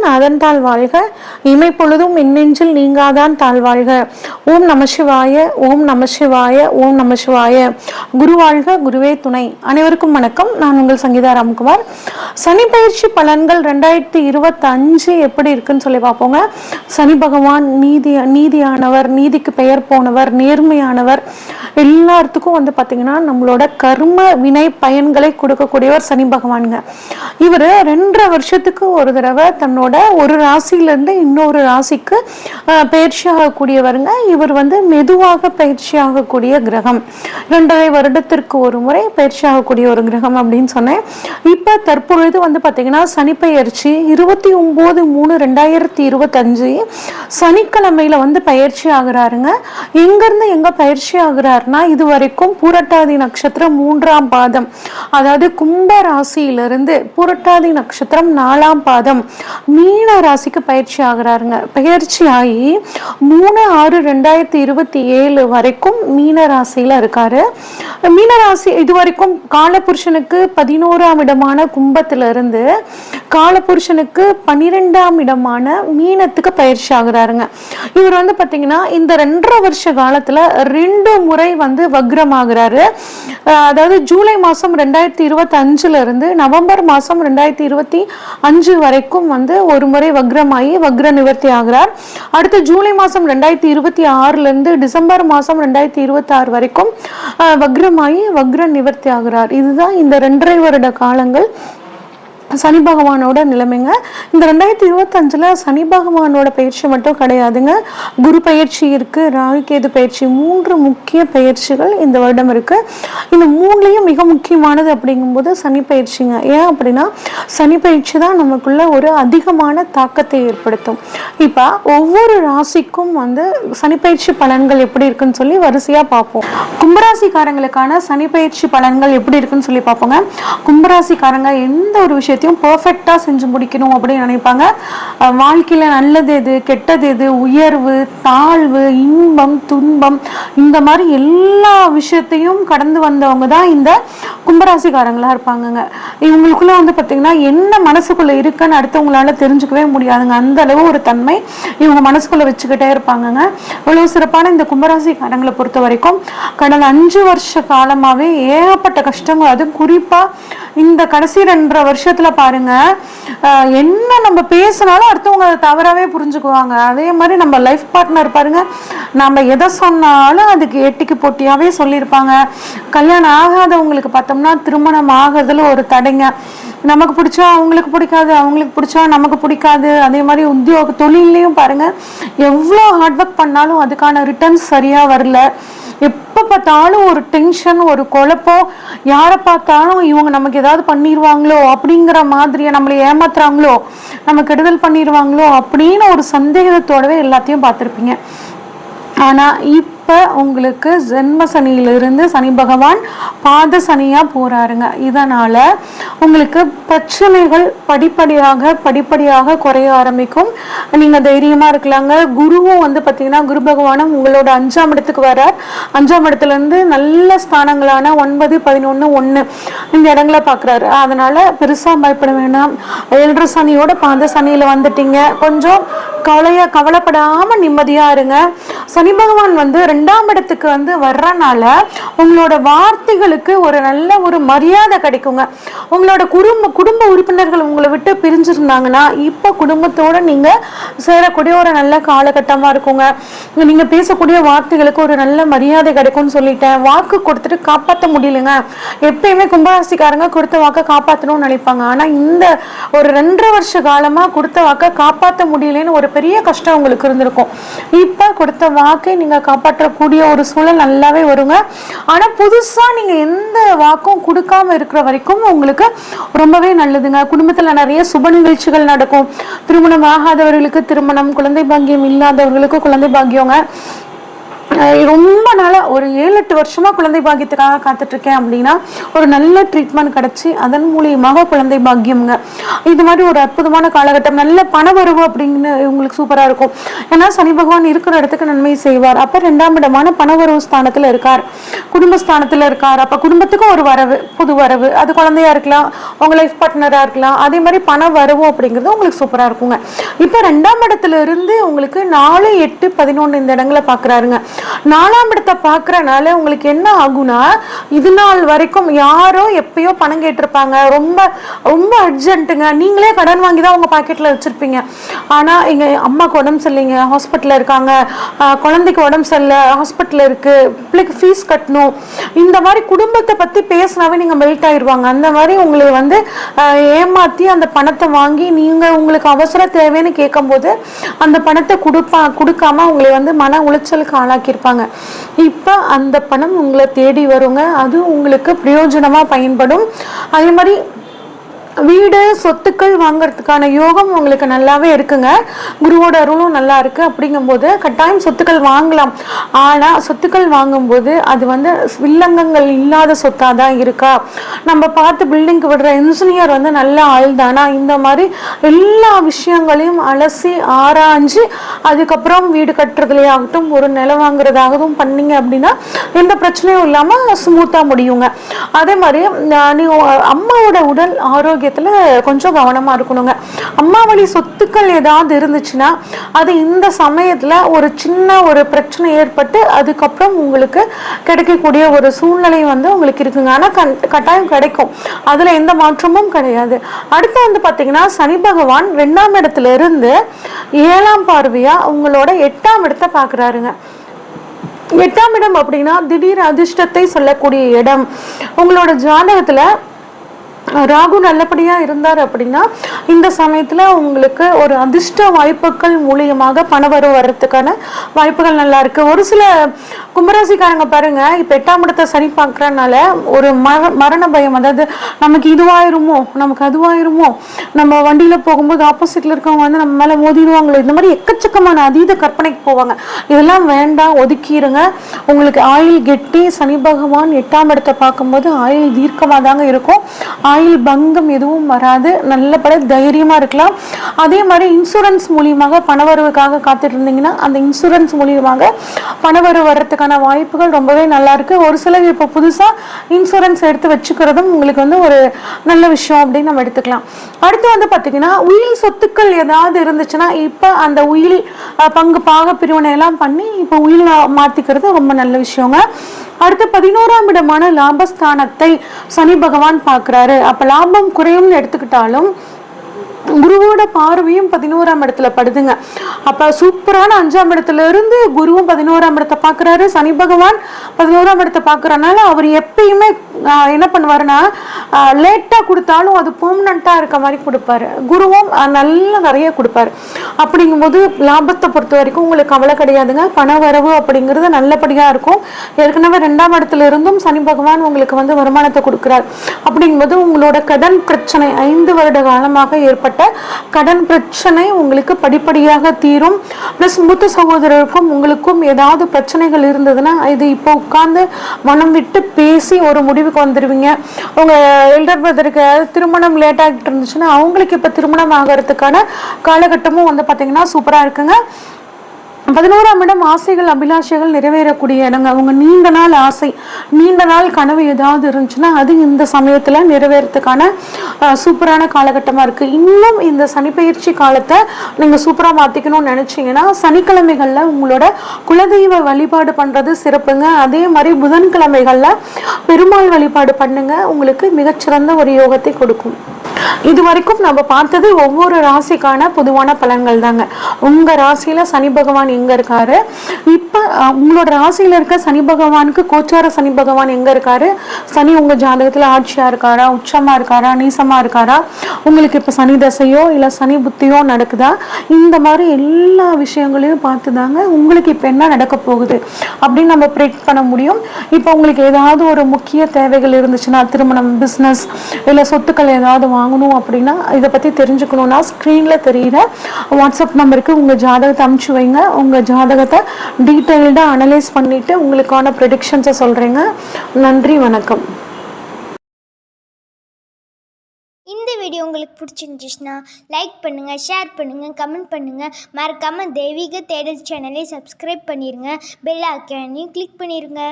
நாதன் தாழ் வாழ்க, இமை பொழுதும் மின்னெஞ்சில் நீங்காதான் தாழ் வாழ்க. ஓம் நம சிவாய, ஓம் நம சிவாய, ஓம் நம சிவாய. குரு வாழ்க, குருவே துணை. அனைவருக்கும் வணக்கம். நான் உங்கள் சங்கீதா ராம்குமார். சனி பயிற்சி பலன்கள் 2025 எப்படி இருக்குன்னு சொல்லி பார்ப்போங்க. சனி பகவான் நீதியானவர், நீதிக்கு பெயர் போனவர், நேர்மையானவர். எல்லாத்துக்கும் பார்த்தீங்கன்னா நம்மளோட கர்ம வினை பயன்களை கொடுக்கக்கூடியவர் சனி பகவானுங்க. இவர் 2.5 வருஷத்துக்கு ஒரு தடவை தன்னோட ஒரு ராசியிலிருந்து இன்னொரு ராசிக்கு பயிற்சி ஆகக்கூடியவருங்க. இவர் மெதுவாக பயிற்சி ஆகக்கூடிய கிரகம். 2.5 வருடத்திற்கு ஒரு முறை பயிற்சி ஆகக்கூடிய ஒரு கிரகம் அப்படின்னு சொன்னேன். இப்போ தற்பொழுது பார்த்தீங்கன்னா சனி பயிற்சி 29/3/2025 சனிக்கிழமையில பயிற்சி ஆகிறாருங்க. எங்கிருந்து எங்க பயிற்சி ஆகிறாருன்னா, இது வரைக்கும் பூரட்டாதி நட்சத்திரம் 3ஆம் பாதம், அதாவது கும்ப ராசியிலிருந்து பூரட்டாதி நட்சத்திரம் 4ஆம் பாதம் மீன ராசிக்கு பயிற்சி ஆகிறாருங்க. பயிற்சி ஆகி 3/6/2027 வரைக்கும் மீன ராசியில இருக்காரு. மீனராசி இது வரைக்கும் காலபுருஷனுக்கு 11ஆம் இடமான கும்பத்திலிருந்து காலபுருஷனுக்கு 12ஆம் இடமான மீனத்துக்கு பயிற்சி ஆகிறாருங்க. இவர் பார்த்தீங்கன்னா இந்த 2.5 வருஷ காலத்துல 2 முறை வக்ரம் ஆகிறாரு. அதாவது ஜூலை மாசம் 2025 இருந்து நவம்பர் மாசம் 2025 வரைக்கும் ஒரு முறை வக்ரமாகி வக்ர நிவர்த்தி ஆகிறார். அடுத்து ஜூலை மாசம் 2026 இருந்து டிசம்பர் மாசம் 2026 வரைக்கும் வக்ரமாகி வக்ர நிவர்த்தி ஆகிறார். இதுதான் இந்த 2.5 வருட காலங்கள் சனி பகவானோட நிலைமைங்க. இந்த 2025 சனி பகவானோட பயிற்சி மட்டும் கிடையாதுங்க. குரு பயிற்சி இருக்கு, ராகு கேது பயிற்சி, 3 முக்கிய பயிற்சிகள் இந்த வருடம் இருக்கு. இந்த 3லயும் மிக முக்கியமானது அப்படிங்கும்போது சனி பயிற்சிங்க. ஏன் அப்படின்னா சனி பயிற்சி தான் நமக்குள்ள ஒரு அதிகமான தாக்கத்தை ஏற்படுத்தும். இப்ப ஒவ்வொரு ராசிக்கும் சனி பயிற்சி பலன்கள் எப்படி இருக்குன்னு சொல்லி வரிசையா பார்ப்போம். கும்பராசிக்காரங்களுக்கான சனி பயிற்சி பலன்கள் எப்படி இருக்குன்னு சொல்லி பார்ப்போங்க. கும்பராசிக்காரங்க எந்த ஒரு விஷயம் பெர்ஃபெக்ட்டா செஞ்சு முடிக்கணும் அப்படின்னு நினைப்பாங்க. வாழ்க்கையில நல்லது எது, கெட்டது எது, உயர்வு, தாழ்வு, இன்பம், துன்பம், இந்த மாதிரி எல்லா விஷயத்தையும் கடந்து வந்தவங்க தான் இந்த கும்பராசிக்காரங்களா இருப்பாங்கங்க. இவங்களுக்குள்ள பார்த்தீங்கன்னா என்ன மனசுக்குள்ள இருக்குன்னு அடுத்தவங்களால தெரிஞ்சுக்கவே முடியாதுங்க. அந்த அளவு ஒரு தன்மை இவங்க மனசுக்குள்ள வச்சுக்கிட்டே இருப்பாங்கங்க. இவ்வளவு சிறப்பான இந்த கும்பராசிக்காரங்களை பொறுத்த வரைக்கும் கடந்த 5 வருஷ காலமாவே ஏகப்பட்ட கஷ்டங்கள். அது குறிப்பா இந்த கடைசி 2.5 வருஷத்துல பாருங்க, என்ன நம்ம பேசினாலும் அடுத்தவங்க அதை தவறாவே புரிஞ்சுக்குவாங்க. அதே மாதிரி நம்ம லைஃப் பார்ட்னர் பாருங்க, நம்ம எதை சொன்னாலும் அதுக்கு எட்டிக்கு போட்டியாவே சொல்லியிருப்பாங்க. கல்யாணம் ஆகாதவங்களுக்கு பார்த்தோம்னா திருமணம் ஆகிறதுல ஒரு தடைங்க. நமக்கு பிடிச்சா அவங்களுக்கு பிடிக்காது, அவங்களுக்கு பிடிச்சா நமக்கு பிடிக்காது. அதே மாதிரி உத்தியோக தொழிலையும் பாருங்க, எவ்வளோ ஹார்ட் ஒர்க் பண்ணாலும் அதுக்கான ரிட்டர்ன்ஸ் சரியா வரல. எப்போ பார்த்தாலும் ஒரு டென்ஷன், ஒரு குழப்பம். யாரை பார்த்தாலும் இவங்க நமக்கு ஏதாவது பண்ணிடுவாங்களோ அப்படிங்கிற மாதிரியா, நம்மளை ஏமாத்துறாங்களோ, நம்ம கெடுதல் பண்ணிடுவாங்களோ அப்படின்னு ஒரு சந்தேகத்தோடவே எல்லாத்தையும் பார்த்துருப்பீங்க. ஆனா இப்ப உங்களுக்கு ஜென்ம சனியிலிருந்து சனி பகவான் பாத சனியா போறாருங்க. இதனால உங்களுக்கு பிரச்சனைகள் படிப்படியாக குறைய ஆரம்பிக்கும். நீங்க தைரியமா இருக்கலாங்க. குருவும் பாத்தீங்கன்னா குரு பகவானும் உங்களோட 5ஆம் இடத்துக்கு வரார். 5ஆம் இடத்துல இருந்து நல்ல ஸ்தானங்களான 9, 11, 1 இந்த இடங்களை பாக்குறாரு. அதனால பெருசா பயப்பட வேண்டாம். 7.5 சனியோட பாத சனியில வந்துட்டீங்க. கொஞ்சம் கவலைப்படாம நிம்மதியா இருங்க. சனி பகவான் 2ஆம் இடத்துக்கு வர்றனால உங்களோட வார்த்தைகளுக்கு ஒரு நல்ல ஒரு மரியாதை கிடைக்குங்க. உங்களோட குடும்ப உறுப்பினர்கள் உங்களை விட்டு பிரிஞ்சிருந்தாங்கன்னா இப்ப குடும்பத்தோட நீங்க சேரக்கூடிய ஒரு நல்ல காலகட்டமா இருக்குங்க. நீங்க பேசக்கூடிய வார்த்தைகளுக்கு ஒரு நல்ல மரியாதை கிடைக்கும்னு சொல்லிட்டேன். வாக்கு கொடுத்துட்டு காப்பாற்ற முடியலங்க. எப்பயுமே கும்பராசிக்காரங்க கொடுத்த வாக்க காப்பாற்றணும்னு நினைப்பாங்க. ஆனா இந்த ஒரு 2.5 வருஷ காலமா கொடுத்த வாக்க காப்பாற்ற முடியலன்னு ஒரு பெரிய கஷ்டம் உங்களுக்கு இருந்திருக்கும். இப்ப கொடுத்த வாக்கை நீங்க காப்பாற்றக்கூடிய ஒரு சூழல் நல்லாவே வருங்க. ஆனா புதுசா நீங்க எந்த வாக்கும் கொடுக்காம இருக்கிற வரைக்கும் உங்களுக்கு ரொம்பவே நல்லதுங்க. குடும்பத்துல நிறைய சுப நிகழ்ச்சிகள் நடக்கும். திருமணம் ஆகாதவர்களுக்கு திருமணம், குழந்தை பாக்கியம் இல்லாதவர்களுக்கு குழந்தை பாக்கியங்க. ரொம்ப நாளாக ஒரு 7-8 வருஷமாக குழந்தை பாக்கியத்துக்காக காத்துட்ருக்கேன் அப்படின்னா ஒரு நல்ல ட்ரீட்மெண்ட் கிடச்சி அதன் மூலியமாக குழந்தை பாக்கியம்ங்க. இது மாதிரி ஒரு அற்புதமான காலகட்டம். நல்ல பண வரவு அப்படின்னு உங்களுக்கு சூப்பராக இருக்கும். ஏன்னா சனி பகவான் இருக்கிற இடத்துக்கு நன்மை செய்வார். அப்போ 2ஆம் இடமான பண வரவு ஸ்தானத்தில் இருக்கார், குடும்பஸ்தானத்தில் இருக்கார். அப்போ குடும்பத்துக்கும் ஒரு வரவு, புது வரவு, அது குழந்தையா இருக்கலாம், உங்கள் லைஃப் பார்ட்னராக இருக்கலாம். அதே மாதிரி பண வரவு அப்படிங்கிறது உங்களுக்கு சூப்பராக இருக்குங்க. இப்போ 2ஆம் இடத்துல இருந்து உங்களுக்கு 4, 8, 11 இந்த இடங்களை பார்க்குறாருங்க. 4ஆம் இடத்தை பார்க்கறனால உங்களுக்கு என்ன ஆகுனா, இது நாள் வரைக்கும் யாரோ எப்பயோ பணம் கேட்டிருப்பாங்க, ரொம்ப ரொம்ப அர்ஜென்ட்டுங்க, நீங்களே கடன் வாங்கி தான் உங்க பாக்கெட்ல வச்சிருப்பீங்க. ஆனா எங்க அம்மாக்கு உடம்பு சரியில்லைங்க, ஹாஸ்பிட்டல்ல இருக்காங்க, குழந்தைக்கு உடம்பு சரியில்லை, ஹாஸ்பிட்டல் இருக்கு, பிள்ளைக்கு ஃபீஸ் கட்டணும், இந்த மாதிரி குடும்பத்தை பத்தி பேசினாவே நீங்க மெல்ட் ஆயிடுவாங்க. அந்த மாதிரி உங்களை வந்து ஏமாத்தி அந்த பணத்தை வாங்கி நீங்க உங்களுக்கு அவசர தேவைன்னு கேட்கும் போது அந்த பணத்தை கொடுக்காம உங்களை வந்து மன உளைச்சலுக்கு ஆளாக்கியிருப்பாங்க. இப்ப அந்த பணம் உங்களை தேடி வருங்க. அது உங்களுக்கு பிரயோஜனமா பயன்படும். அதே மாதிரி வீடு சொத்துக்கள் வாங்கறதுக்கான யோகம் உங்களுக்கு நல்லாவே இருக்குங்க. குருவோட அருளும் நல்லா இருக்கு. அப்படிங்கும்போது கட்டாயம் சொத்துக்கள் வாங்கலாம். ஆனா சொத்துக்கள் வாங்கும்போது அது வந்து வில்லங்கங்கள் இல்லாத சொத்தா தான் இருக்கா, நம்ம பார்த்து பில்டிங்க்கு விடுற இன்ஜினியர் வந்து நல்ல ஆள் தானா, இந்த மாதிரி எல்லா விஷயங்களையும் அலசி ஆராய்ஞ்சு அதுக்கப்புறம் வீடு கட்டுறதுலே ஆகட்டும், ஒரு நிலம் வாங்குறதாகவும் பண்ணீங்க அப்படின்னா எந்த பிரச்சனையும் இல்லாம ஸ்மூத்தா முடியுங்க. அதே மாதிரி நீ அம்மாவோட உடல் ஆரோக்கிய கொஞ்சம் கவனமா இருக்கணுங்க. அம்மா வழி சொத்துக்கள் ஏதாவது இருந்துச்சுன்னா அது இந்த சமயத்துல ஒரு சின்ன ஒரு பிரச்சனை ஏற்பட்டு அதுக்கப்புறம் உங்களுக்கு கிடைக்கக்கூடிய ஒரு சூழ்நிலை வந்து உங்களுக்கு இருக்குங்க. ஆனா கட்டாயம் கிடைக்கும், அதுல எந்த மாற்றமும் கிடையாது. அடுத்து வந்து பாத்தீங்கன்னா சனி பகவான் 2ஆம் இடத்துல இருந்து 7ஆம் பார்வையா உங்களோட 8ஆம் இடத்தை பாக்குறாருங்க. 8ஆம் இடம் அப்படின்னா திடீர் அதிர்ஷ்டத்தை சொல்லக்கூடிய இடம். உங்களோட ஜாதகத்துல ராகு நல்லபடியா இருந்தார் அப்படின்னா இந்த சமயத்துல உங்களுக்கு ஒரு அதிர்ஷ்ட வாய்ப்புகள் மூலியமாக பணவரவு வர்றதுக்கான வாய்ப்புகள் நல்லா இருக்கு. ஒரு சில கும்பராசிக்காரங்க பாருங்க, இப்ப 8ஆம் இடத்தை சனி பார்க்கறதுனால ஒரு மரண பயம், அதாவது நமக்கு இதுவாயிருமோ, நமக்கு அதுவாயிருமோ, நம்ம வண்டியில போகும்போது ஆப்போசிட்ல இருக்கவங்க வந்து நம்ம மேல மோதிடுவாங்களோ, இந்த மாதிரி எக்கச்சக்கமான அதீத கற்பனைக்கு போவாங்க. இதெல்லாம் வேண்டாம், ஒதுக்கிடுங்க. உங்களுக்கு ஆயுள் கெட்டி சனி பகவான் 8ஆம் இடத்தை பார்க்கும்போது ஆயுள் தீர்க்கமா தாங்க இருக்கும். ஆயுள் பங்கம் எதுவும் வராது, நல்லபடி தைரியமா இருக்கலாம். அதே மாதிரி இன்சூரன்ஸ் மூலியமாக பணவரவுக்காக காத்துட்டு இருந்தீங்கன்னா அந்த இன்சூரன்ஸ் மூலியமாக பணவரவு வர்றதுக்கான வாய்ப்புகள் ரொம்பவே நல்லா இருக்கு. ஒரு சிலர் இப்போ புதுசா இன்சூரன்ஸ் எடுத்து வச்சுக்கிறதும் உங்களுக்கு வந்து ஒரு நல்ல விஷயம் அப்படின்னு நம்ம எடுத்துக்கலாம். அடுத்து வந்து பாத்தீங்கன்னா உயில் சொத்துக்கள் ஏதாவது இருந்துச்சுன்னா இப்ப அந்த உயில் பங்கு பாக பிரிவினை எல்லாம் பண்ணி இப்ப உயில் மாத்திக்கிறது ரொம்ப நல்ல விஷயங்க. அடுத்து 11ஆம் இடமான லாபஸ்தானத்தை சனி பகவான் பார்க்கிறாரு. அப்ப லாபம் குறையும்னு எடுத்துக்கிட்டாலும் குருவோட பார்வையும் 11ஆம் இடத்துல படுதுங்க. அப்ப சூப்பரான 5ஆம் இடத்துல இருந்து குருவும் 11ஆம் இடத்தை பாக்குறாரு. சனி பகவான் 11ஆம் இடத்தை பாக்குறதுனால அவர் எப்பயுமே என்ன பண்ணுவாருன்னா லேட்டா கொடுத்தாலும் அது பெர்மனண்டா இருக்க மாதிரி கொடுப்பாரு. குருவும் நல்ல நிறைய கொடுப்பாரு. அப்படிங்கும்போது லாபத்தை பொறுத்த வரைக்கும் உங்களுக்கு கவலை கிடையாதுங்க. பண வரவு அப்படிங்கிறது நல்லபடியா இருக்கும். ஏற்கனவே 2ஆம் இடத்துல இருந்தும் சனி பகவான் உங்களுக்கு வந்து வருமானத்தை கொடுக்கிறார். அப்படிங்கும்போது உங்களோட கடன் பிரச்சனை 5 வருட காலமாக ஏற்பட்ட கடன் பிரச்சனை உங்களுக்கு படிப்படியாக தீரும். பிளஸ் மூத்த சகோதரருக்கும் உங்களுக்கும் ஏதாவது பிரச்சனைகள் இருந்ததுன்னா இது இப்போ உட்கார்ந்து மனம் விட்டு பேசி ஒரு முடிவுக்கு வந்துடுவீங்க. உங்க எல்டர் பிரதருக்கு திருமணம் லேட் ஆகிட்டு இருந்துச்சுன்னா அவங்களுக்கு இப்ப திருமணம் ஆகிறதுக்கான காலகட்டமும் வந்து பாத்தீங்கன்னா சூப்பரா இருக்குங்க. 11ஆம் இடம் ஆசைகள் அபிலாஷைகள் நிறைவேறக்கூடிய இடங்க. அவங்க நீண்ட நாள் ஆசை, நீண்ட நாள் கனவு ஏதாவது இருந்துச்சுன்னா அது இந்த சமயத்துல நிறைவேறதுக்கான சூப்பரான காலகட்டமா இருக்கு. இன்னும் இந்த சனிப்பெயர்ச்சி காலத்தை நீங்க சூப்பரா மாத்திக்கணும்னு நினைச்சீங்கன்னா சனிக்கிழமைகள்ல உங்களோட குலதெய்வ வழிபாடு பண்றது சிறப்புங்க. அதே மாதிரி புதன்கிழமைகள்ல பெருமாள் வழிபாடு பண்ணுங்க, உங்களுக்கு மிகச்சிறந்த ஒரு யோகத்தை கொடுக்கும். இது வரைக்கும் நம்ம பார்த்தது ஒவ்வொரு ராசிக்கான பொதுவான பலன்கள் தாங்க. உங்க ராசியில சனி பகவான் எங்க இருக்காரு, இப்ப உங்களோட ராசியில இருக்க சனி பகவானுக்கு கோச்சார சனி பகவான் எங்க இருக்காரு, சனி உங்க ஜாதகத்துல ஆட்சியா இருக்காரா, உச்சமா இருக்காரா, நீசமா இருக்காரா, உங்களுக்கு இப்ப சனி தசையோ இல்ல சனி புத்தியோ நடக்குதா, இந்த மாதிரி எல்லா விஷயங்களையும் பார்த்துதாங்க உங்களுக்கு இப்ப என்ன நடக்க போகுது அப்படின்னு நம்ம ப்ரெடிக்ட் பண்ண முடியும். இப்ப உங்களுக்கு ஏதாவது ஒரு முக்கிய தேவைகள் இருந்துச்சுன்னா, திருமணம், பிசினஸ் இல்ல சொத்துக்கள் ஏதாவது வாங்கணும் அப்படின்னா, இதை பத்தி தெரிஞ்சுக்கணும்னா ஸ்கிரீன்ல தெரியுற வாட்ஸ்அப் நம்பருக்கு உங்க ஜாதகத்தை அனுப்பிச்சு வைங்க. உங்கள் ஜாதகத்தை டீட்டெயில்டாக அனலைஸ் பண்ணிவிட்டு உங்களுக்கான ப்ரெடிக்ஷன்ஸை சொல்கிறேங்க. நன்றி, வணக்கம். இந்த வீடியோ உங்களுக்கு பிடிச்சிருந்துச்சுன்னா லைக் பண்ணுங்கள், ஷேர் பண்ணுங்கள், கமெண்ட் பண்ணுங்கள். மறக்காமல் தெய்வீக தேடல் சேனலை சப்ஸ்கிரைப் பண்ணிடுங்க. பெல் ஐக்கானையும் கிளிக் பண்ணிடுங்க.